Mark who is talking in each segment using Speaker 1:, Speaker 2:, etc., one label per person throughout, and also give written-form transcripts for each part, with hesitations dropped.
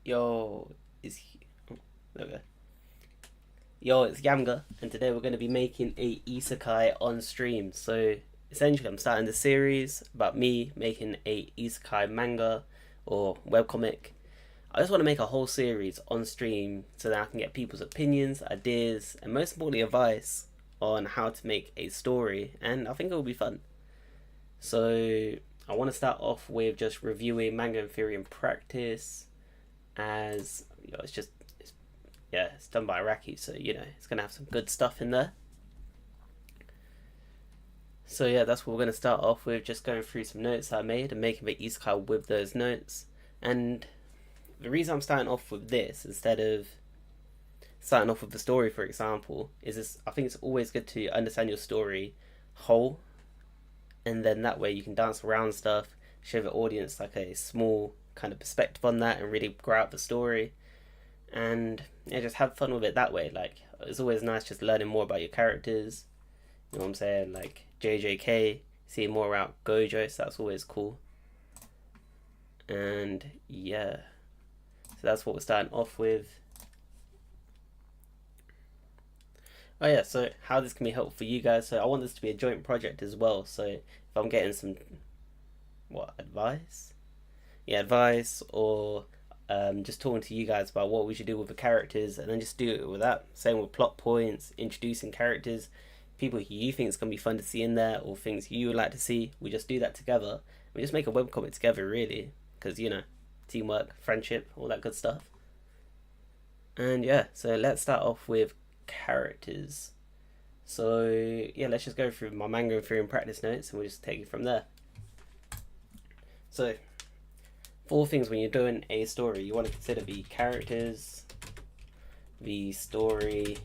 Speaker 1: Yo, it's okay. Yo, it's Yamga, and today we're going to be making a isekai on stream. So essentially, I'm starting the series about me making a isekai manga or webcomic. I just want to make a whole series on stream so that I can get people's opinions, ideas, and most importantly, advice on how to make a story. And I think it will be fun. So I want to start off with just reviewing manga in theory and practice, as you know, it's done by Iraqi, so it's gonna have some good stuff in there. So yeah, that's what we're gonna start off with, just going through some notes I made and making the isekai with those notes. And the reason I'm starting off with this instead of starting off with the story, for example, is this: I think it's always good to understand your story whole, and then that way you can dance around stuff, show the audience like a small kind of perspective on that, and really grow out the story. And yeah, just have fun with it that way. Like, it's always nice just learning more about your characters. You know what I'm saying? Like JJK, seeing more about Gojo, so that's always cool. And yeah, so that's what we're starting off with. Oh yeah, so how this can be helpful for you guys. So I want this to be a joint project as well. So if I'm getting some advice, advice, or just talking to you guys about what we should do with the characters, and then just do it with that. Same with plot points, introducing characters, people who you think is gonna be fun to see in there, or things you would like to see. We just do that together. We just make a webcomic together, really, because teamwork, friendship, all that good stuff. And yeah, so let's start off with characters. So yeah, let's just go through my manga theory and practice notes, and we'll just take it from there. So 4 things when you're doing a story you want to consider: the characters, the story,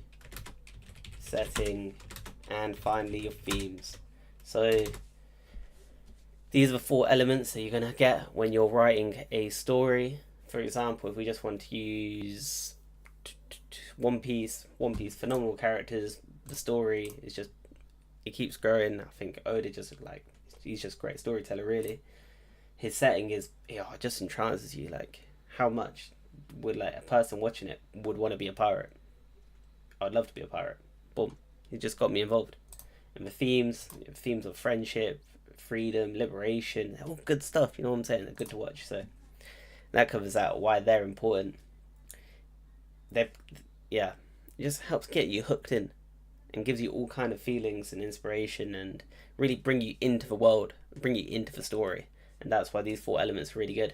Speaker 1: setting, and finally your themes. So these are the 4 elements that you're going to get when you're writing a story. For example, if we just want to use One Piece, phenomenal characters, the story is just, it keeps growing. I think Oda he's just a great storyteller, really. His setting is, just entrances you. Like, how much would a person watching it would want to be a pirate? I'd love to be a pirate. Boom, he just got me involved. And the themes of friendship, freedom, liberation, they're all good stuff. You know what I'm saying? They're good to watch. So that covers out why they're important. It just helps get you hooked in, and gives you all kind of feelings and inspiration, and really bring you into the world, bring you into the story. And that's why these 4 elements are really good.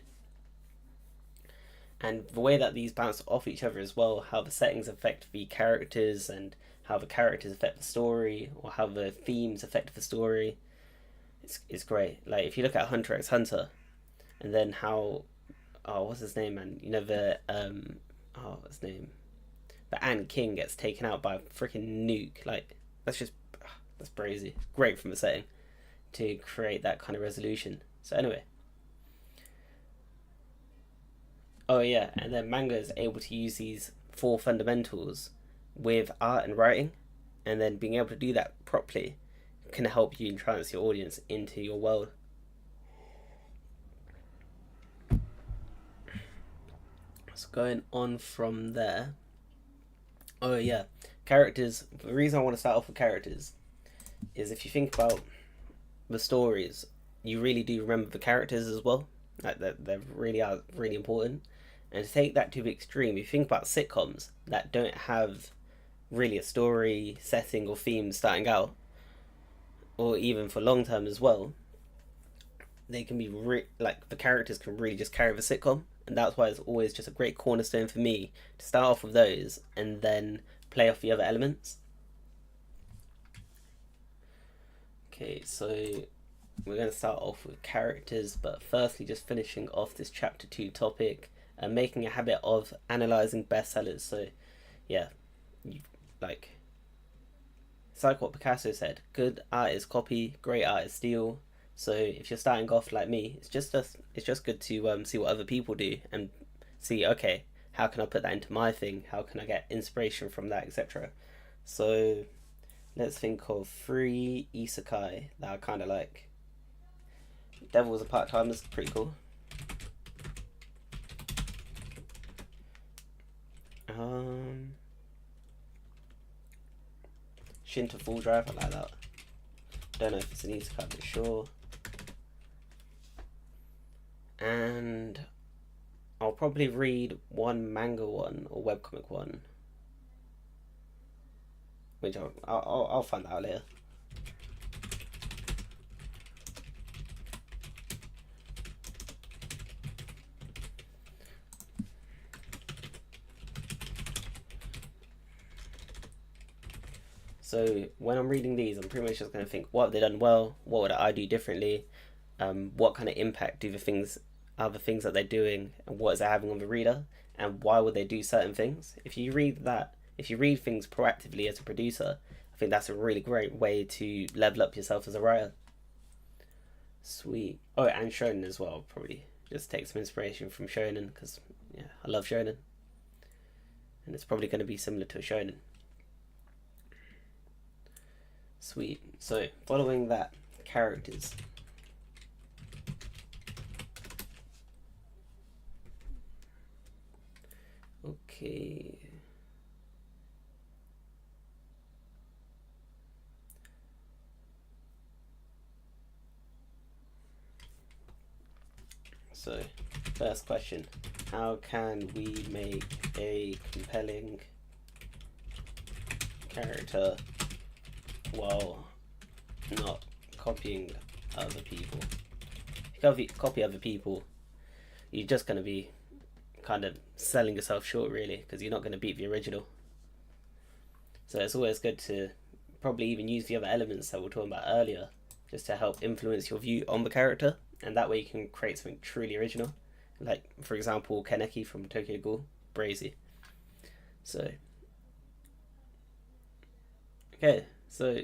Speaker 1: And the way that these bounce off each other as well, how the settings affect the characters, and how the characters affect the story, or how the themes affect the story, it's great. Like, if you look at Hunter x Hunter, and then how, what's his name, man? What's his name? The Ant King gets taken out by a freaking nuke. Like, that's crazy. Great from the setting to create that kind of resolution. So anyway. Oh yeah, and then manga is able to use these 4 fundamentals with art and writing, and then being able to do that properly can help you entrance your audience into your world. So going on from there. Oh yeah, characters. The reason I want to start off with characters is, if you think about the stories, you really do remember the characters as well. Like, they really are really important. And to take that to the extreme, if you think about sitcoms that don't have really a story, setting, or theme starting out, or even for long term as well, they can be the characters can really just carry the sitcom. And that's why it's always just a great cornerstone for me to start off with those, and then play off the other elements. Okay, so we're going to start off with characters, but firstly just finishing off this chapter 2 topic, and making a habit of analysing bestsellers. So yeah, like what Picasso said: good art is copy, great art is steal. So if you're starting off like me, it's just good to see what other people do, and see, okay, how can I put that into my thing? How can I get inspiration from that, etc. So let's think of 3 isekai that I kind of like. Devil was a part-timer is pretty cool. Shin to full drive, I like that. Don't know if it's an isekai, but sure. And I'll probably read one manga one or webcomic one, which I'll find out later. So when I'm reading these, I'm pretty much just going to think, what have they done well? What would I do differently? What kind of impact do other things that they're doing, and what is it having on the reader? And why would they do certain things? If you read things proactively as a producer, I think that's a really great way to level up yourself as a writer. Sweet. Oh, and shonen as well. Probably just take some inspiration from shonen because yeah, I love shonen, and it's probably going to be similar to a shonen. Sweet. So following that, characters. Okay. So, first question. How can we make a compelling character while not copying other people? If you copy other people, you're just going to be kind of selling yourself short, really, because you're not going to beat the original. So it's always good to probably even use the other elements that we were talking about earlier, just to help influence your view on the character, and that way you can create something truly original. Like, for example, Kaneki from Tokyo Ghoul, Brazy. So, okay, so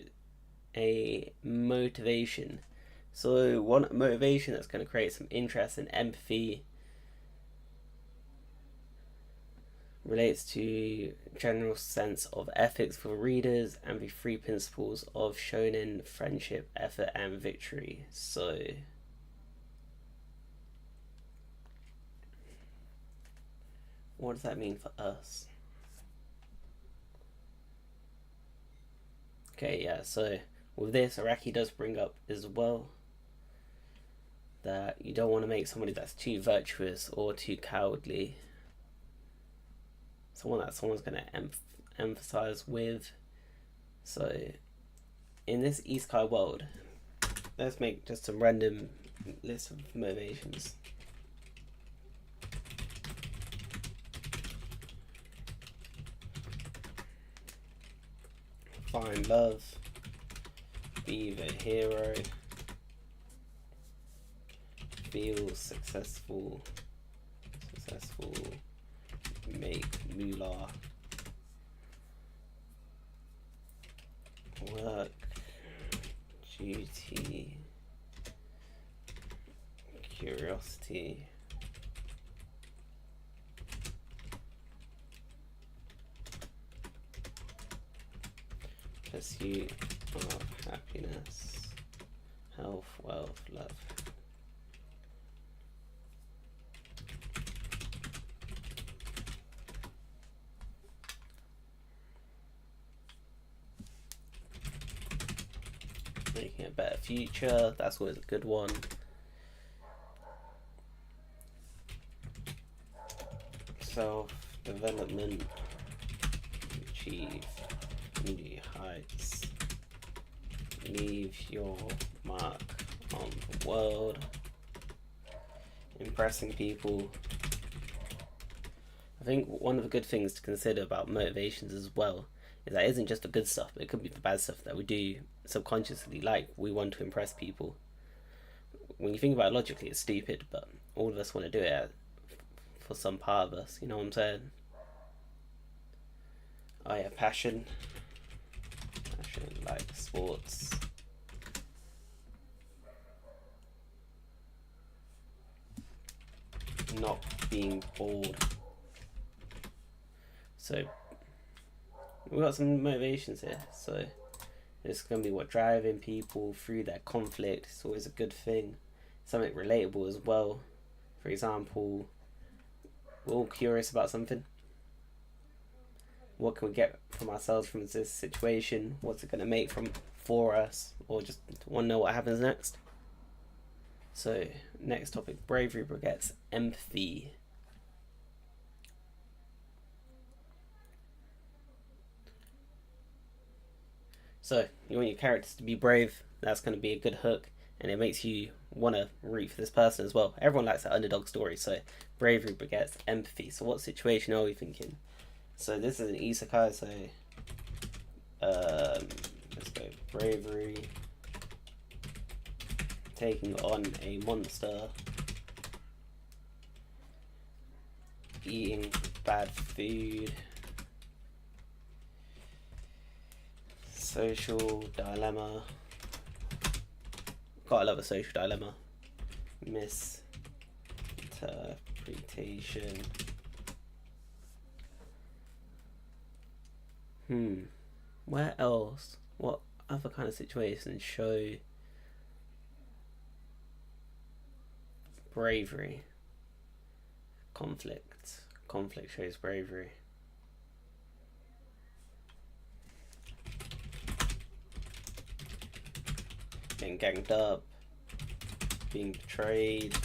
Speaker 1: a motivation. So one motivation that's going to create some interest and empathy relates to general sense of ethics for readers and the three principles of shonen: friendship, effort, and victory. So what does that mean for us? Okay, yeah, so with this, Araki does bring up as well that you don't want to make somebody that's too virtuous or too cowardly. Someone that someone's going to emphasize with. So in this isekai world, let's make just some random list of motivations. Find love, be the hero, feel successful, make moolah, work, duty, curiosity, pursuit of happiness, health, wealth, love. Making a better future, that's always a good one. Self-development, achieve new heights, leave your mark on the world, impressing people. I think one of the good things to consider about motivations as well is that it isn't just the good stuff, but it could be the bad stuff that we do subconsciously, like we want to impress people. When you think about it logically, it's stupid, but all of us want to do it for some part of us, you know what I'm saying? Oh yeah, passion, like sports. Not being bored. So we've got some motivations here. So it's going to be what driving people through their conflict. It's always a good thing. Something relatable as well. For example, we're all curious about something. what can we get from ourselves from this situation? What's it going to make for us? Or just want to know what happens next? So, next topic, bravery begets empathy. So, you want your characters to be brave, that's going to be a good hook, and it makes you want to root for this person as well. Everyone likes that underdog story, so bravery begets empathy. So what situation are we thinking? So this is an isekai, so let's go bravery, taking on a monster, eating bad food, social dilemma. Gotta love a social dilemma. Misinterpretation. Where else? What other kind of situations show bravery? Conflict. Conflict shows bravery. Getting ganged up, being betrayed.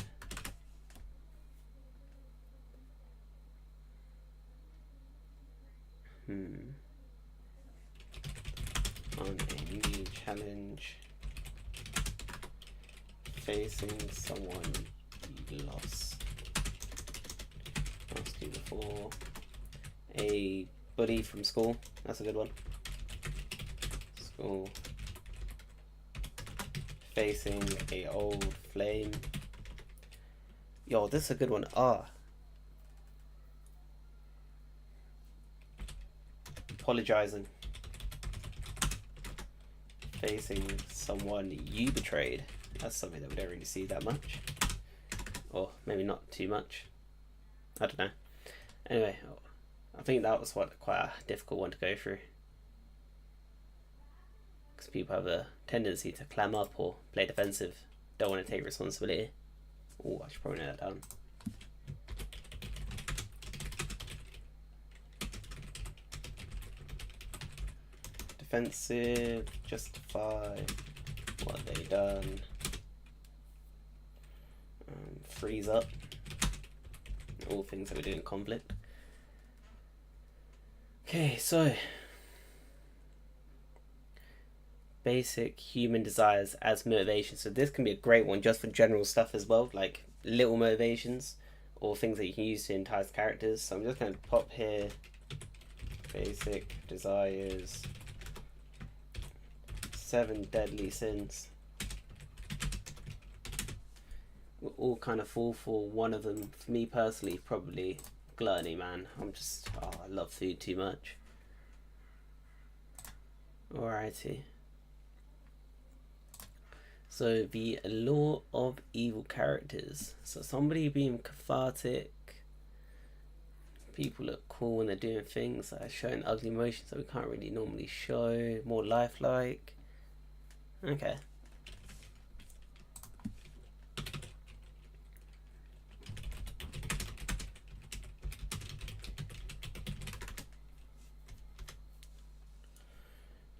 Speaker 1: On a new challenge, facing someone you lost you before. A buddy from school, that's a good one. School. Facing a old flame. Yo, this is a good one. Apologizing. Facing someone you betrayed. That's something that we don't really see that much, or maybe not too much. I don't know. Anyway, I think that was quite a difficult one to go through, because people have a tendency to clam up or play defensive, don't want to take responsibility. Oh, I should probably note that down. Defensive, justify what they done, freeze up, all things that we do in conflict. Okay, so basic human desires as motivation. So this can be a great one just for general stuff as well, like little motivations or things that you can use to entice characters. So I'm just going to pop here basic desires, 7 deadly sins. We'll all kind of fall for one of them. For me personally, probably gluttony, man. I love food too much. Alrighty. So the allure of evil characters. So somebody being cathartic. People look cool when they're doing things that are showing ugly emotions that we can't really normally show. More lifelike. Okay.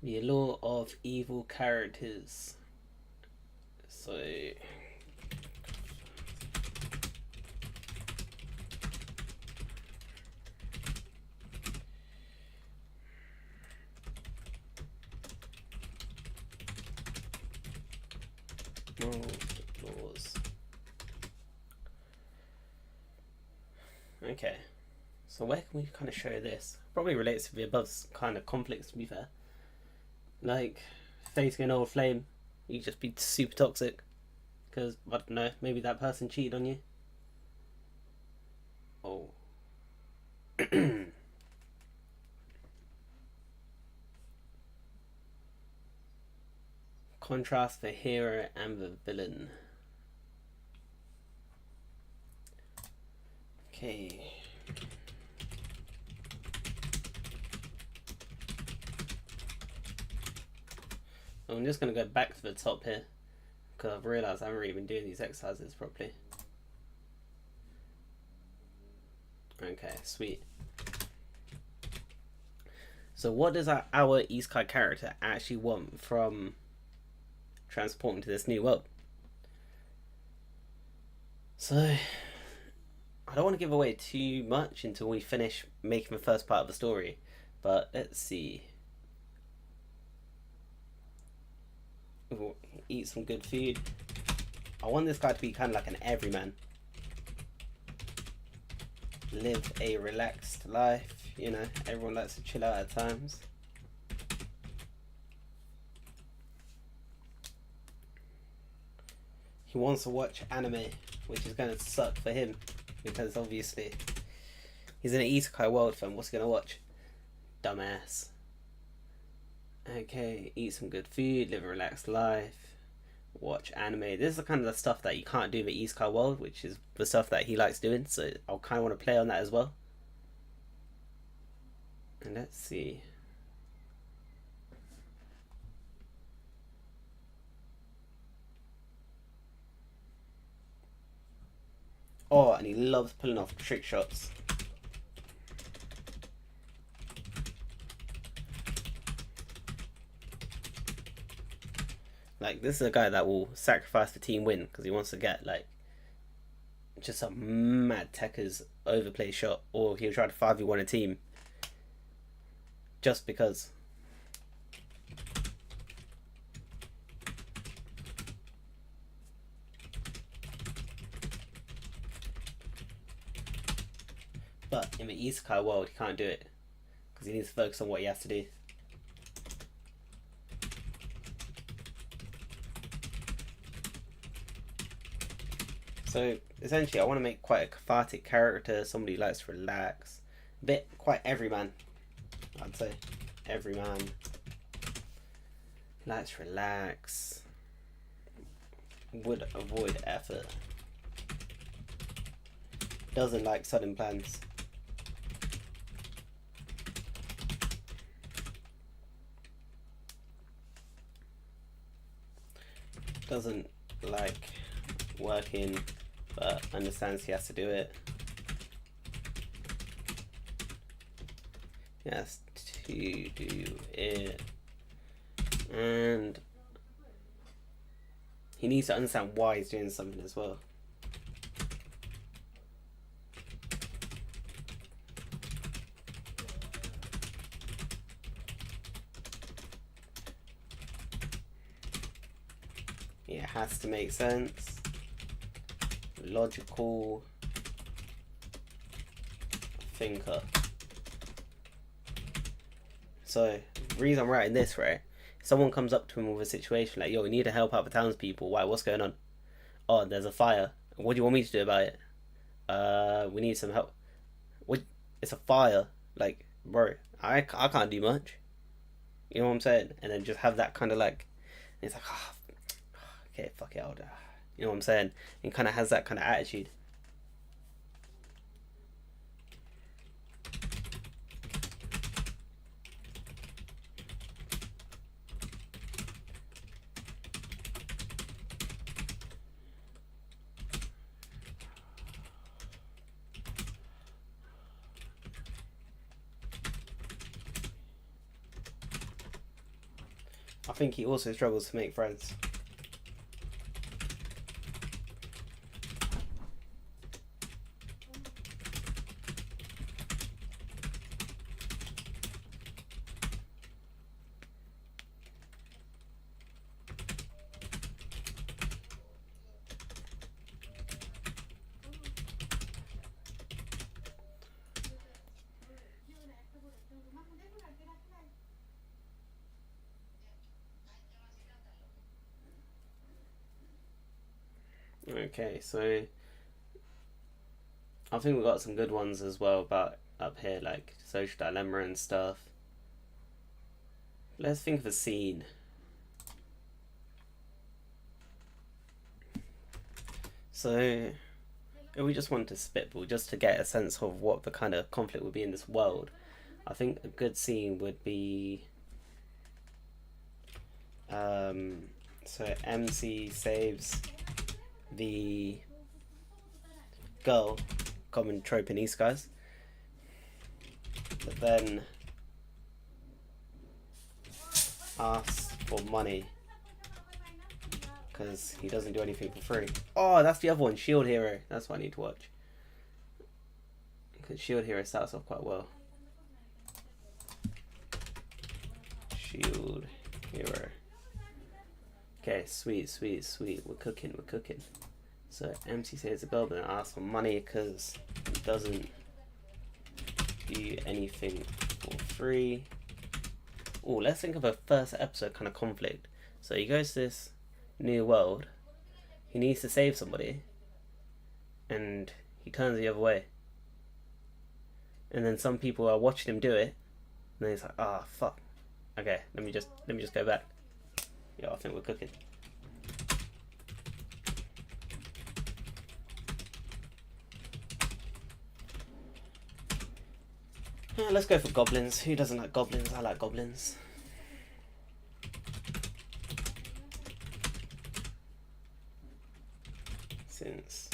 Speaker 1: The allure of evil characters. So laws. Okay, so where can we kind of show this? Probably relates to the above kind of conflicts, to be fair. Like facing an old flame, you just be super toxic because, I don't know, maybe that person cheated on you. Oh. Contrast the hero and the villain. Okay. I'm just going to go back to the top here because I've realised I haven't really been doing these exercises properly. Okay, sweet. So what does our isekai character actually want from transporting to this new world? So I don't want to give away too much until we finish making the first part of the story, but let's see. We'll eat some good food. I want this guy to be kind of like an everyman. Live a relaxed life, you know, everyone likes to chill out at times. He wants to watch anime, which is going to suck for him, because obviously he's in an isekai world film. What's he going to watch? Dumbass. Okay, eat some good food, live a relaxed life, watch anime. This is the kind of the stuff that you can't do in the isekai world, which is the stuff that he likes doing, so I'll kind of want to play on that as well. And let's see. Oh, and he loves pulling off trick shots. Like, this is a guy that will sacrifice the team win because he wants to get, like, just a mad Tekker's overplay shot, or he'll try to 5v1 a team just because. But in the isekai world, he can't do it because he needs to focus on what he has to do. So essentially, I want to make quite a cathartic character, somebody who likes to relax, a bit quite everyman, I'd say. Everyman likes to relax, would avoid effort, doesn't like sudden plans. Doesn't like working, but understands he has to do it. He has to do it. And he needs to understand why he's doing something as well. It has to make sense. Logical thinker. So, the reason I'm writing this, right? Someone comes up to him with a situation like, yo, we need to help out the townspeople. Why? What's going on? Oh, there's a fire. What do you want me to do about it? We need some help. What? It's a fire. Like, bro, I can't do much. You know what I'm saying? And then just have that kind of like, it's like, oh, okay, fuck it, I'll do. You know what I'm saying? And kind of has that kind of attitude. I think he also struggles to make friends. Okay, so I think we've got some good ones as well about up here, like social dilemma and stuff. Let's think of a scene. So we just want to spitball just to get a sense of what the kind of conflict would be in this world. I think a good scene would be so MC saves the girl, common trope in isekais, but then asks for money because he doesn't do anything for free. Oh, that's the other one, Shield Hero. That's what I need to watch. Because Shield Hero starts off quite well. Shield Hero. Okay, sweet, sweet, sweet. We're cooking, we're cooking. So MC says the goblin asks for money because he doesn't do anything for free. Oh, let's think of a first episode kind of conflict. So he goes to this new world. He needs to save somebody. And he turns the other way. And then some people are watching him do it. And then he's like, ah, oh, fuck. Okay, let me just go back. Yeah, I think we're cooking. Yeah, let's go for goblins. Who doesn't like goblins? I like goblins. Since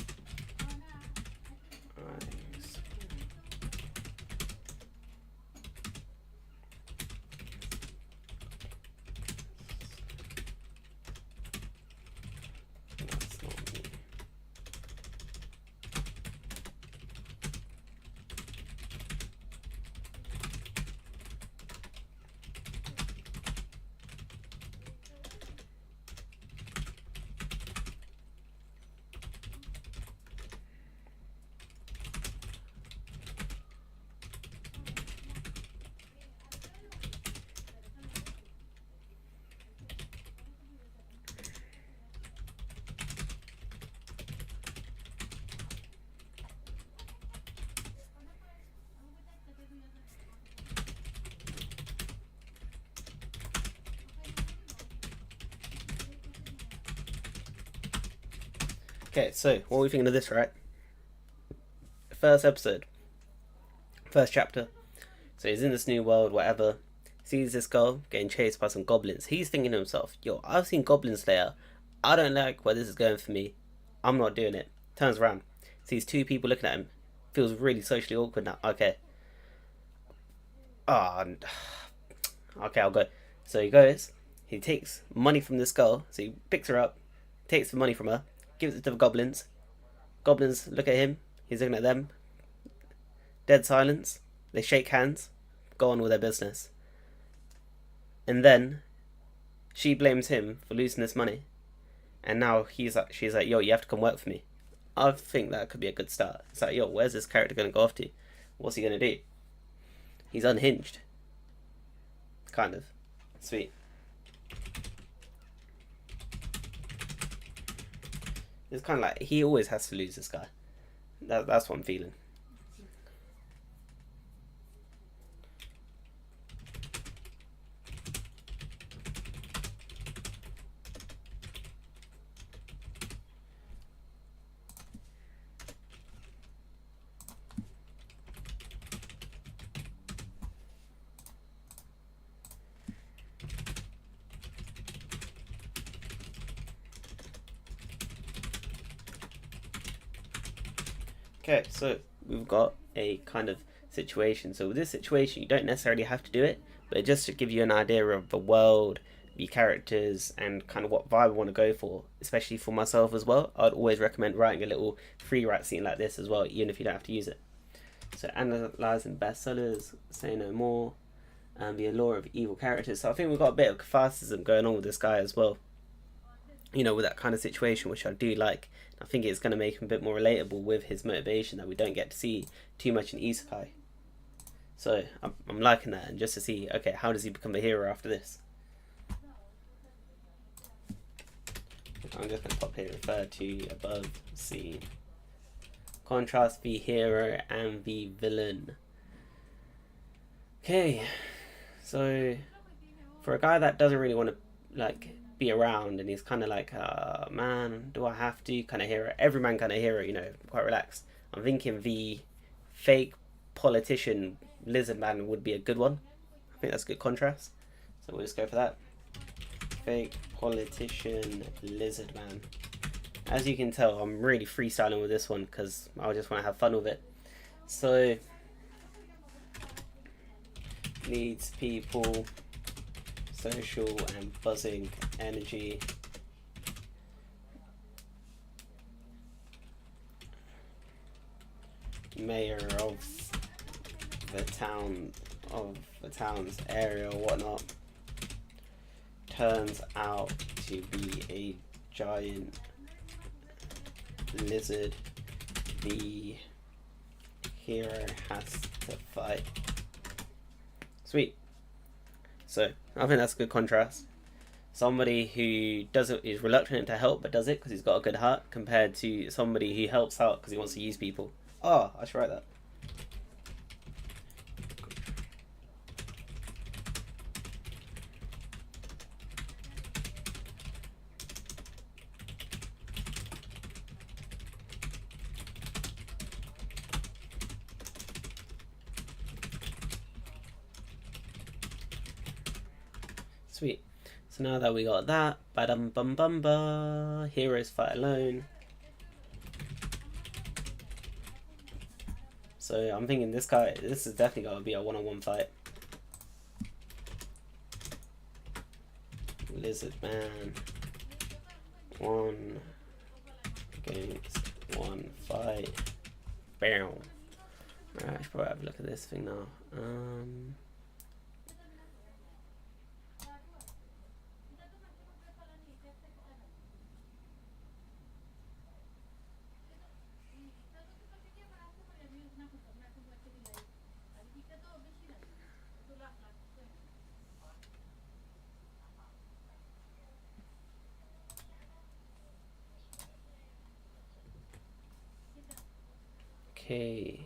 Speaker 1: okay, so what are we thinking of this, right? First episode, first chapter. So he's in this new world, whatever. Sees this girl getting chased by some goblins. He's thinking to himself, yo, I've seen Goblin Slayer. I don't like where this is going for me. I'm not doing it. Turns around. Sees two people looking at him. Feels really socially awkward now. Okay. Okay, I'll go. So he goes. He takes money from this girl. So he picks her up. Takes the money from her. Gives it to the goblins. Goblins look at him. He's looking at them. Dead silence. They shake hands. Go on with their business. And then she blames him for losing this money. And now she's like, yo, you have to come work for me. I think that could be a good start. It's like, yo, where's this character going to go off to? What's he going to do? He's unhinged. Kind of. Sweet. It's kind of like, he always has to lose, this guy. That's what I'm feeling. Okay, so we've got a kind of situation. So with this situation, you don't necessarily have to do it, but just to give you an idea of the world, the characters, and kind of what vibe I want to go for, especially for myself as well, I'd always recommend writing a little free write scene like this as well, even if you don't have to use it. So analysing bestsellers, Say No More, and the allure of evil characters. So I think we've got a bit of catharsis going on with this guy as well. You know, with that kind of situation, which I do like. I think it's going to make him a bit more relatable with his motivation that we don't get to see too much in isekai. So I'm liking that, and just to see, okay, how does he become a hero after this? I'm just going to pop here, refer to above scene. Contrast the hero and the villain. Okay, so for a guy that doesn't really want to like be around, and he's kind of like, man, do I have to? Kind of hero, everyman kind of hero, you know, quite relaxed. I'm thinking the fake politician lizard man would be a good one. I think that's a good contrast. So we'll just go for that. Fake politician lizard man. As you can tell, I'm really freestyling with this one because I just want to have fun with it. So leads people social and buzzing energy. Mayor of the town's area or whatnot turns out to be a giant lizard the hero has to fight. Sweet. So I think that's a good contrast. Somebody who is reluctant to help but does it because he's got a good heart, compared to somebody who helps out because he wants to use people. Oh, I should write that. Sweet. So now that we got that, badum bum bum ba, heroes fight alone. So I'm thinking this is definitely going to be a one-on-one fight. Lizard man. 1 against 1 fight. Bam. Alright, I should probably have a look at this thing now. Okay.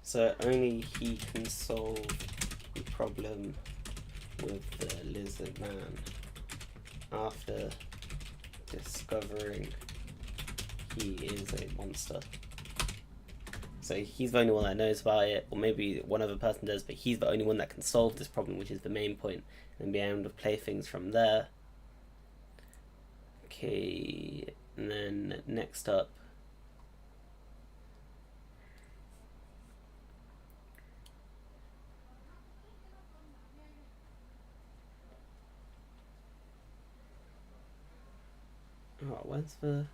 Speaker 1: So only he can solve the problem with the lizard man after discovering he is a monster. So he's the only one that knows about it, or maybe one other person does, but he's the only one that can solve this problem, which is the main point, and be able to play things from there. Okay, and then next up, oh, where's the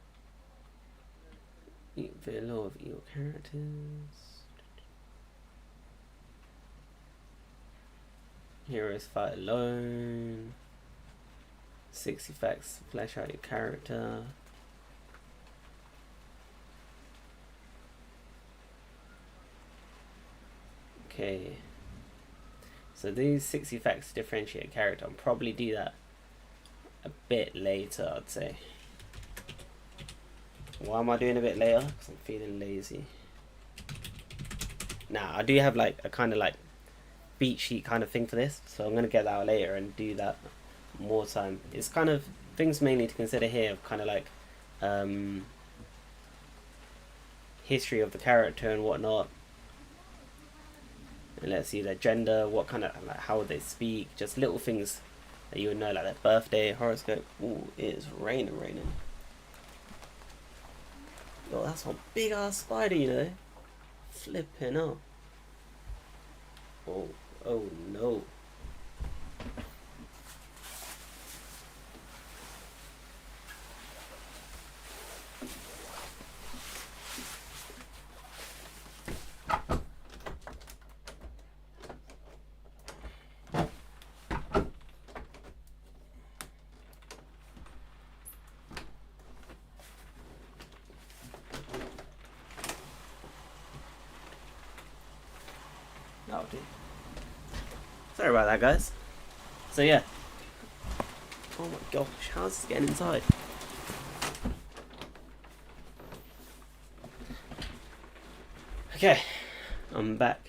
Speaker 1: law of evil characters? Heroes fight alone. 60 facts to flesh out your character. Okay. So these 60 facts to differentiate a character, I'll probably do that a bit later, I'd say. Why am I doing a bit later? Because I'm feeling lazy. Now, I do have like a kind of like beat sheet kind of thing for this, so I'm going to get that out later and do that more time. It's kind of things mainly to consider here, of kind of like history of the character and whatnot. And let's see their gender, what kind of, like, how would they speak, just little things that you would know, like their birthday, horoscope. Ooh, it is raining. Yo, that's one big ass spider, you know. Flipping up. Oh no. Oh, dude. Sorry about that, guys. So yeah. Oh my gosh, how's this getting inside? Okay, I'm back.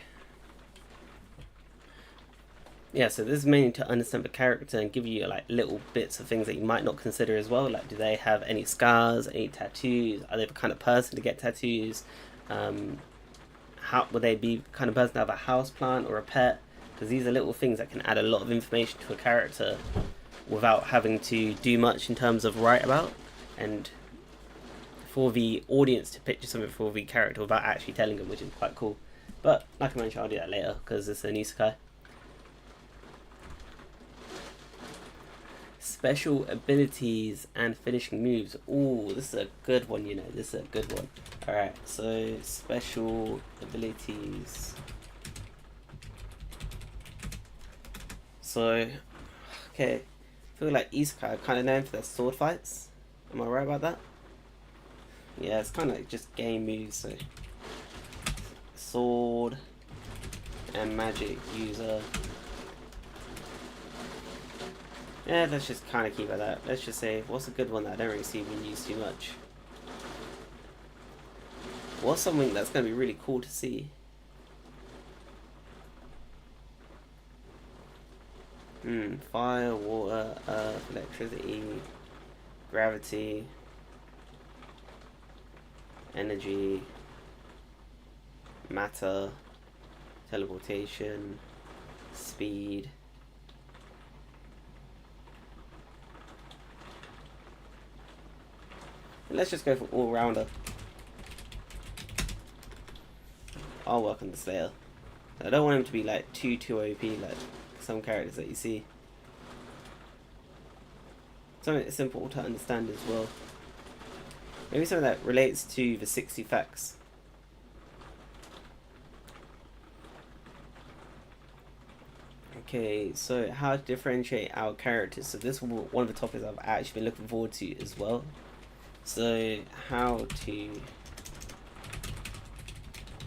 Speaker 1: Yeah, so this is mainly to understand the character and give you like little bits of things that you might not consider as well. Like, do they have any scars, any tattoos? Are they the kind of person to get tattoos? How would they be the kind of person to have a house plant or a pet? because these are little things that can add a lot of information to a character without having to do much in terms of write about, and for the audience to picture something for the character without actually telling them, which is quite cool. But like I mentioned, I'll do that later because it's an isekai. Special abilities and finishing moves. Ooh, this is a good one, you know. This is a good one. Alright, so special abilities. So, okay. I feel like isekai are kind of known for their sword fights. Am I right about that? Yeah, it's kind of like just game moves. So, sword and magic user. Yeah, let's just kind of keep it at that. Let's just say, what's a good one that I don't really see being used too much? What's something that's going to be really cool to see? Fire, water, earth, electricity, gravity, energy, matter, teleportation, speed. Let's just go for all-rounder. I'll work on the Slayer. I don't want him to be like too OP like some characters that you see. Something that's simple to understand as well. Maybe something that relates to the 60 facts. Okay, so how to differentiate our characters. So this is one of the topics I've actually been looking forward to as well. So how to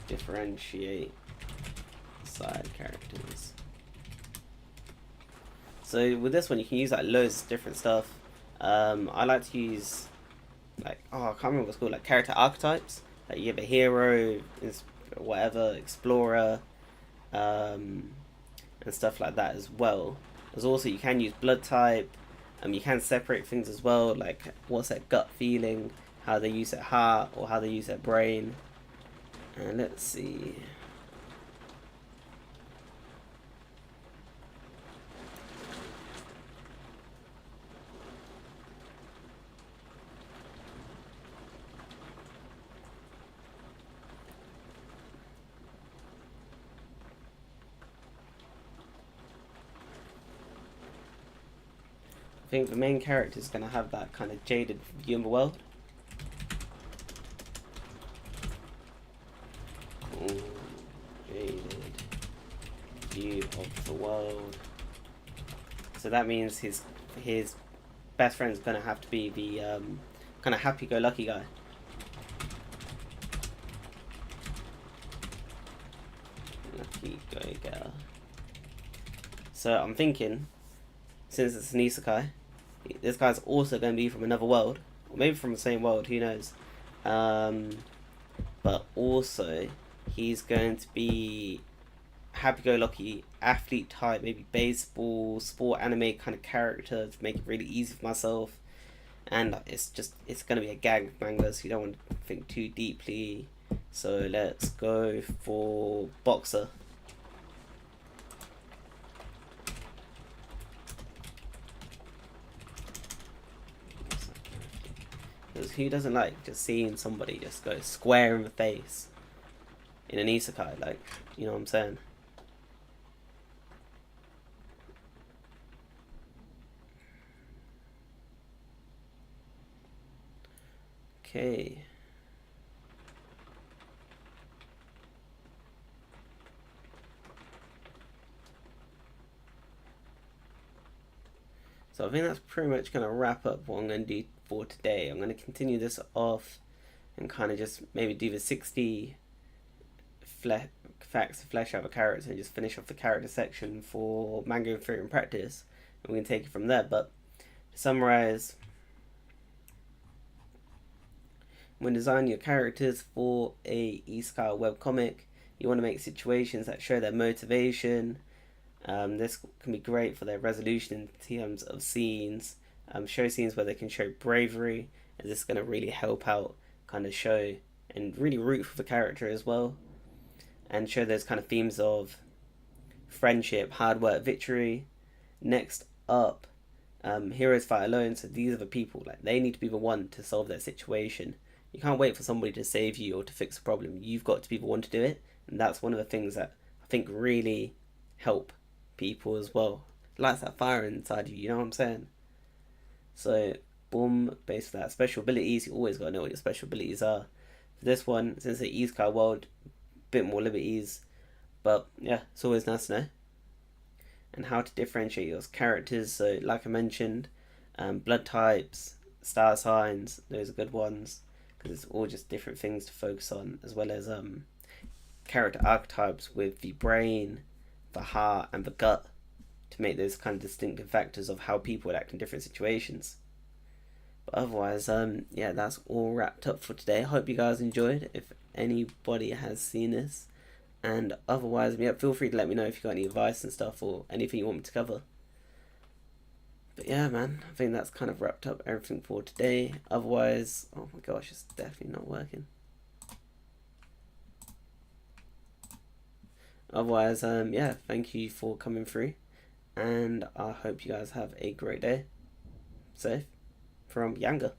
Speaker 1: differentiate side characters. So with this one you can use like loads of different stuff. I like to use like, I can't remember what it's called, like character archetypes. Like you have a hero, whatever, explorer, and stuff like that as well. There's also, you can use blood type. You can separate things as well, like what's their gut feeling, how they use their heart, or how they use their brain. And let's see. I think the main character is going to have that kind of jaded view of the world. Jaded view of the world. So that means his best friend's going to have to be the kind of happy-go-lucky guy. Lucky-go-getter. So I'm thinking, since it's an isekai, this guy's also going to be from another world, or maybe from the same world, who knows. But also, he's going to be happy-go-lucky, athlete type, maybe baseball, sport, anime kind of character to make it really easy for myself. And it's going to be a gag manga, so you don't want to think too deeply. So let's go for boxer. Because who doesn't like just seeing somebody just go square in the face in an isekai, like, you know what I'm saying? Okay. So I think that's pretty much going to wrap up what I'm going to do for today. I'm going to continue this off and kind of just maybe do the 60 facts to flesh out a character and just finish off the character section for manga in theory and practice. And we can take it from there. But to summarize, when designing your characters for a isekai webcomic, you want to make situations that show their motivation. This can be great for their resolution in terms of scenes. Show scenes where they can show bravery, and this is going to really help out, kind of show and really root for the character as well, and show those kind of themes of friendship, hard work, victory. Next up, heroes fight alone. So these are the people, like they need to be the one to solve their situation. You can't wait for somebody to save you or to fix a problem. You've got to be the one to do it, and that's one of the things that I think really help people as well. Lights that fire inside you. You know what I'm saying? So boom, based on that. Special abilities, you always gotta know what your special abilities are. For this one, since the isekai world, a bit more liberties, but yeah, it's always nice to know. And how to differentiate your characters. So like I mentioned, blood types, star signs, those are good ones because it's all just different things to focus on, as well as character archetypes with the brain, the heart, and the gut to make those kind of distinctive factors of how people would act in different situations. But otherwise, yeah, that's all wrapped up for today. I hope you guys enjoyed. If anybody has seen this, and otherwise, yeah, feel free to let me know if you got any advice and stuff or anything you want me to cover. But yeah, man, I think that's kind of wrapped up everything for today. Otherwise, oh my gosh, it's definitely not working. Otherwise, yeah, thank you for coming through, and I hope you guys have a great day. Safe from Yanga.